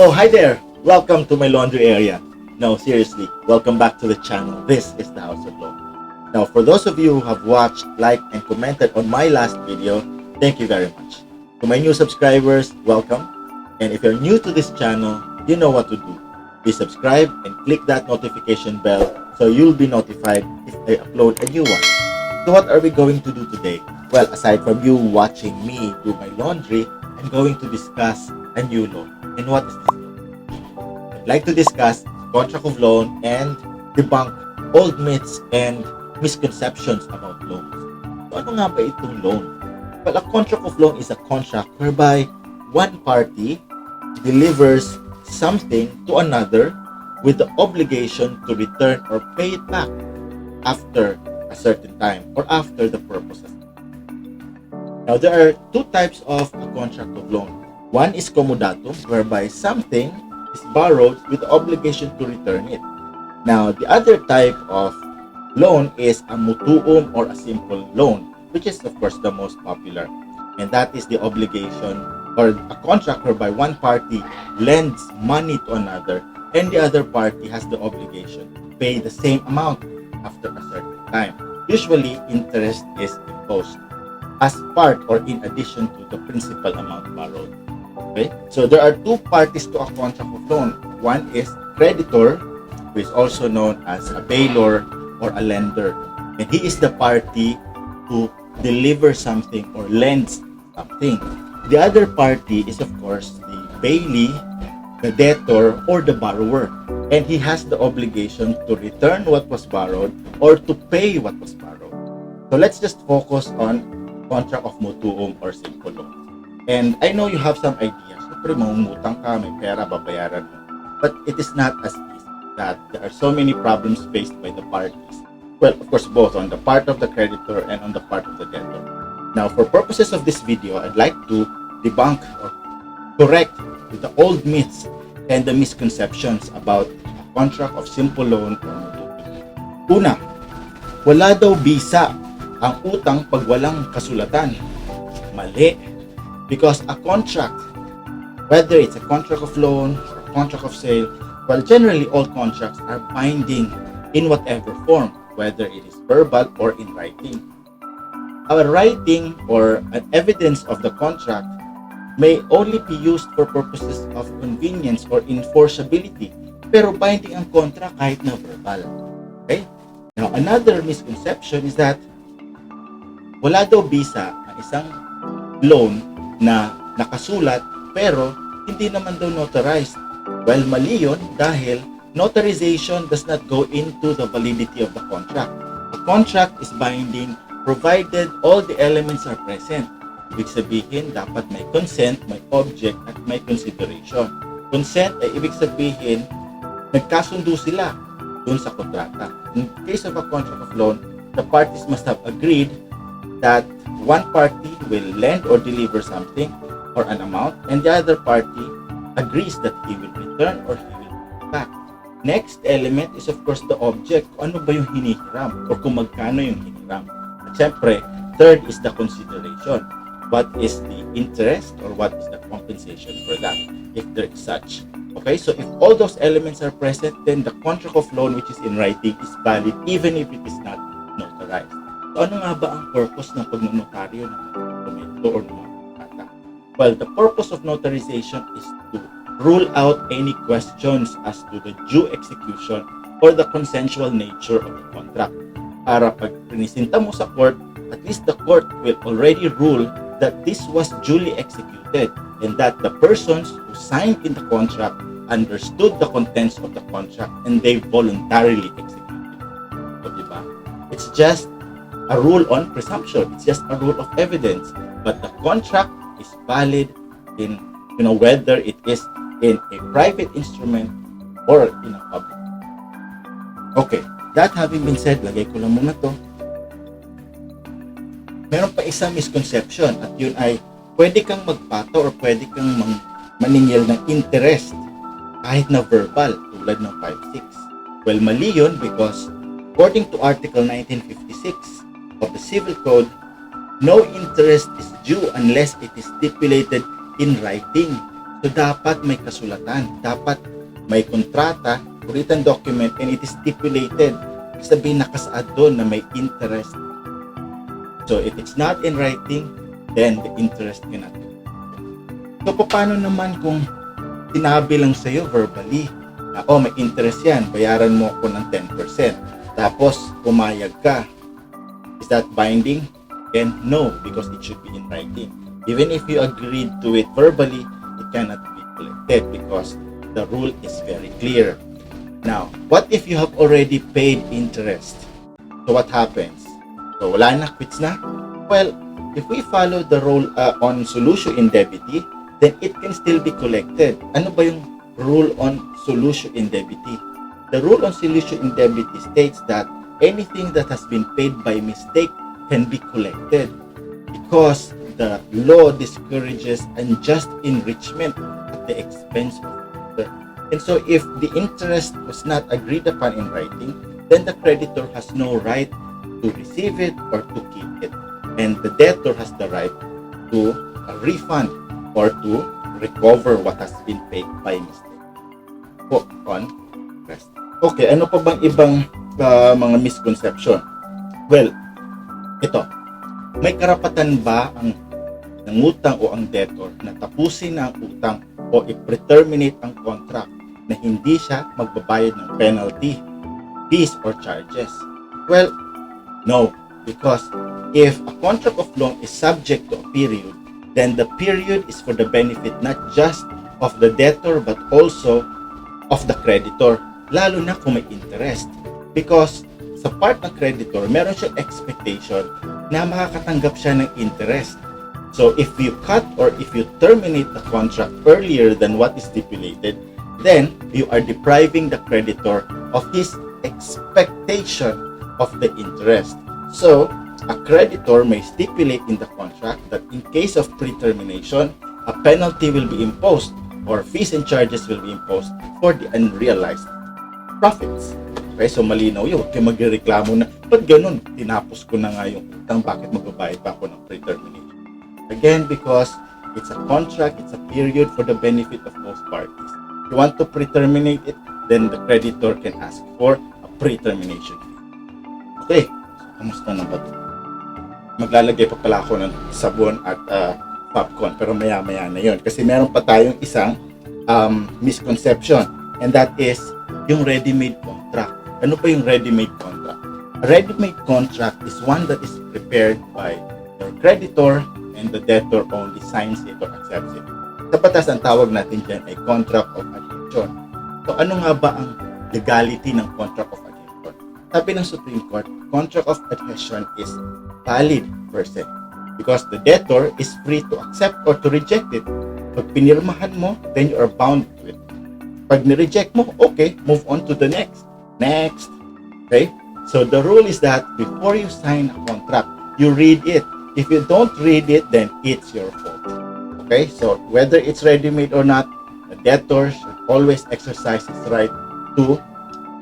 Oh, hi there! Welcome to my laundry area. No, seriously, welcome back to the channel. This is the House of Law. Now, for those of you who have watched, liked, and commented on my last video, thank you very much. To my new subscribers, welcome. And if you're new to this channel, you know what to do. Please subscribe and click that notification bell so you'll be notified if I upload a new one. So what are we going to do today? Well, aside from you watching me do my laundry, I'm going to discuss a new law. And what is this law? I'd like to discuss contract of loan and debunk old myths and misconceptions about loans. So ano nga ba itong loan? Well, a contract of loan is a contract whereby one party delivers something to another with the obligation to return or pay it back after a certain time or after the purpose. Now, there are two types of a contract of loan. One is comodatum, whereby something is borrowed with the obligation to return it. Now, the other type of loan is a mutuum or a simple loan, which is of course the most popular. And that is the obligation or a contract whereby one party lends money to another and the other party has the obligation to pay the same amount after a certain time. Usually, interest is imposed as part or in addition to the principal amount borrowed. Okay? So there are two parties to a contract of loan. One is creditor, who is also known as a bailor or a lender. And he is the party who delivers something or lends something. The other party is of course the bailee, the debtor, or the borrower. And he has the obligation to return what was borrowed or to pay what was borrowed. So let's just focus on contract of mutuum or simple loan. And I know you have some ideas. Siyempre, mangungutang ka, may pera, babayaran mo. But it is not as easy that there are so many problems faced by the parties. Well, of course, both on the part of the creditor and on the part of the debtor. Now, for purposes of this video, I'd like to debunk or correct the old myths and the misconceptions about a contract of simple loan or mutuum. Una, wala daw bisa ang utang pag walang kasulatan. Mali. Because a contract, whether it's a contract of loan or a contract of sale, well, generally all contracts are binding in whatever form, whether it is verbal or in writing. A writing or an evidence of the contract may only be used for purposes of convenience or enforceability, pero binding ang contract kahit na verbal. Okay? Now, another misconception is that wala daw bisa ang isang loan na nakasulat pero hindi naman daw notarized. Well, mali yun dahil notarization does not go into the validity of the contract. A contract is binding provided all the elements are present. Ibig sabihin, dapat may consent, may object, at may consideration. Consent ay ibig sabihin, nagkasundo sila dun sa kontrata. In case of a contract of loan, the parties must have agreed that one party will lend or deliver something or an amount and the other party agrees that he will return or he will pay back. Next element is of course the object. Kung ano ba yung hinihiram or kung magkano yung hinihiram. At syempre, third is the consideration. What is the interest or what is the compensation for that if there is such. Okay, so if all those elements are present, then the contract of loan which is in writing is valid even if it is not notarized. So ano nga ba ang purpose ng pagnonotaryo ng dokumento or ng kontrata? Well, the purpose of notarization is to rule out any questions as to the due execution or the consensual nature of the contract. Para pag prinisinta mo sa court, at least the court will already rule that this was duly executed and that the persons who signed in the contract understood the contents of the contract and they voluntarily executed. So, diba? It's just a rule on presumption. It's just a rule of evidence. But the contract is valid in, whether it is in a private instrument or in a public. Okay, that having been said, lagay ko lang muna to. Meron pa isang misconception at yun ay pwede kang magpata or pwede kang maningil ng interest kahit na verbal tulad ng 5-6. Well, mali yun because according to Article 1956 of the Civil Code, no interest is due unless it is stipulated in writing. So dapat may kasulatan, dapat may kontrata, written document, and it is stipulated. Ibig sabihin nakasaad doon na may interest. So if it's not in writing, then the interest cannot be. So paano naman kung sinabi lang sa'yo verbally na may interest yan, bayaran mo ako ng 10%. Tapos pumayag ka. Is that binding? Then no, because it should be in writing. Even if you agreed to it verbally, it cannot be collected because the rule is very clear. Now, what if you have already paid interest? So what happens? So wala na, quits na? Well, if we follow the rule on solution indemnity, then it can still be collected. Ano ba yung rule on solution indemnity? The rule on solution indemnity states that anything that has been paid by mistake can be collected because the law discourages unjust enrichment at the expense of the creditor. And so if the interest was not agreed upon in writing, then the creditor has no right to receive it or to keep it. And the debtor has the right to refund or to recover what has been paid by mistake. On rest. Okay, ano pa bang ibang mga misconception? Well, ito. May karapatan ba ang nangutang o ang debtor na tapusin na ang utang o i-pre-terminate ang contract na hindi siya magbabayad ng penalty, fees, or charges? Well, no. Because if a contract of loan is subject to a period, then the period is for the benefit not just of the debtor but also of the creditor, lalo na kung may interest. Because sa part ng creditor, meron siyang expectation na makakatanggap siya ng interest. So if you cut or if you terminate the contract earlier than what is stipulated, then you are depriving the creditor of his expectation of the interest. So a creditor may stipulate in the contract that in case of pre-termination, a penalty will be imposed or fees and charges will be imposed for the unrealized profits. Okay, so malinaw yun. Huwag kayo magreklamo na, ba't ganun? Tinapos ko na nga yung utang, bakit magbabayad pa ako ng pre-termination? Again, because it's a contract, it's a period for the benefit of both parties. If you want to pre-terminate it, then the creditor can ask for a pre-termination. Okay, so kamusta na ba ito? Maglalagay pa pala ako ng sabon at popcorn, pero maya-maya na yun. Kasi meron pa tayong isang misconception, and that is yung ready-made contract. Ano pa yung ready-made contract? A ready-made contract is one that is prepared by your creditor and the debtor only signs it or accepts it. Sa batas, ang tawag natin dyan ay contract of adhesion. So ano nga ba ang legality ng contract of adhesion? Sabi ng Supreme Court, contract of adhesion is valid per se because the debtor is free to accept or to reject it. Pag pinirmahan mo, then you are bound to it. Pag ni-reject mo, okay, move on to the next. Okay? So the rule is that before you sign a contract, you read it. If you don't read it, then it's your fault. Okay? So whether it's ready-made or not, the debtor should always exercise his right to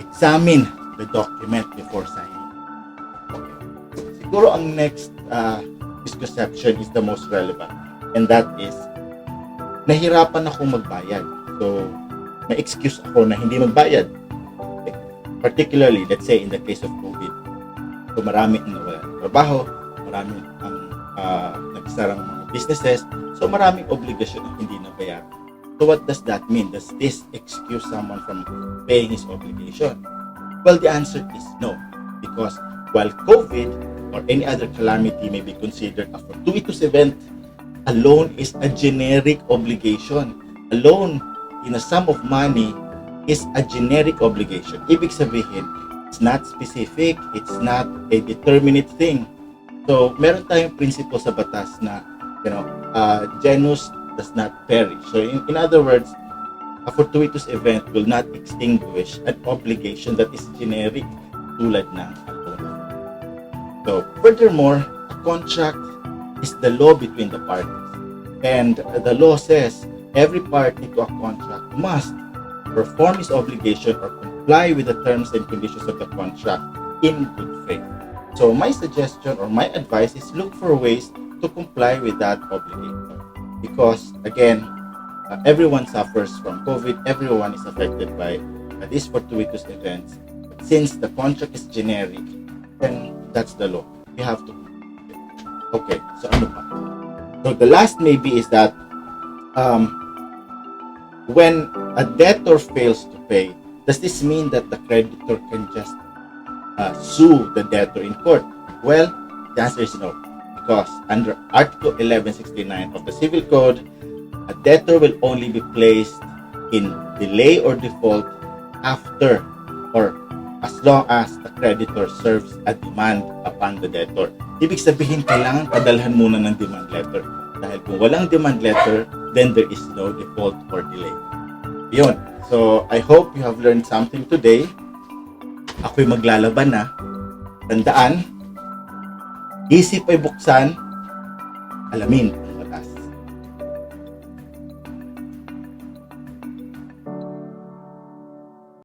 examine the document before signing. Okay. Siguro ang next misconception is the most relevant, and that is nahirapan akong magbayad. So may excuse ako na hindi magbayad. Okay. Particularly, let's say in the case of COVID. So marami ang nawala ng trabaho, marami ang nagsarang mga businesses, so maraming obligasyon ang hindi nabayaran. So what does that mean? Does this excuse someone from paying his obligation? Well, the answer is no, because while COVID or any other calamity may be considered a fortuitous event, a loan is a generic obligation. A loan in a sum of money is a generic obligation. Ibig sabihin, it's not specific, it's not a determinate thing. So, meron tayong principle sa batas na, genus does not perish. So, in other words, a fortuitous event will not extinguish an obligation that is generic tulad ng loan. So, furthermore, a contract is the law between the parties. And the law says every party to a contract must perform his obligation or comply with the terms and conditions of the contract in good faith. So my suggestion or my advice is look for ways to comply with that obligation. Because again, everyone suffers from COVID. Everyone is affected by these fortuitous events. But since the contract is generic, then that's the law. We have to. Okay, so ano pa? So the last maybe is that when a debtor fails to pay, does this mean that the creditor can just sue the debtor in court? Well, the answer is no, because under Article 1169 of the Civil Code, a debtor will only be placed in delay or default after or as long as the creditor serves a demand upon the debtor. Ibig sabihin, kailangan padalhan muna ng demand letter. Dahil kung walang demand letter, then there is no default or delay. Yun. So, I hope you have learned something today. Ako'y maglalaban na. Tandaan, isip ay buksan, alamin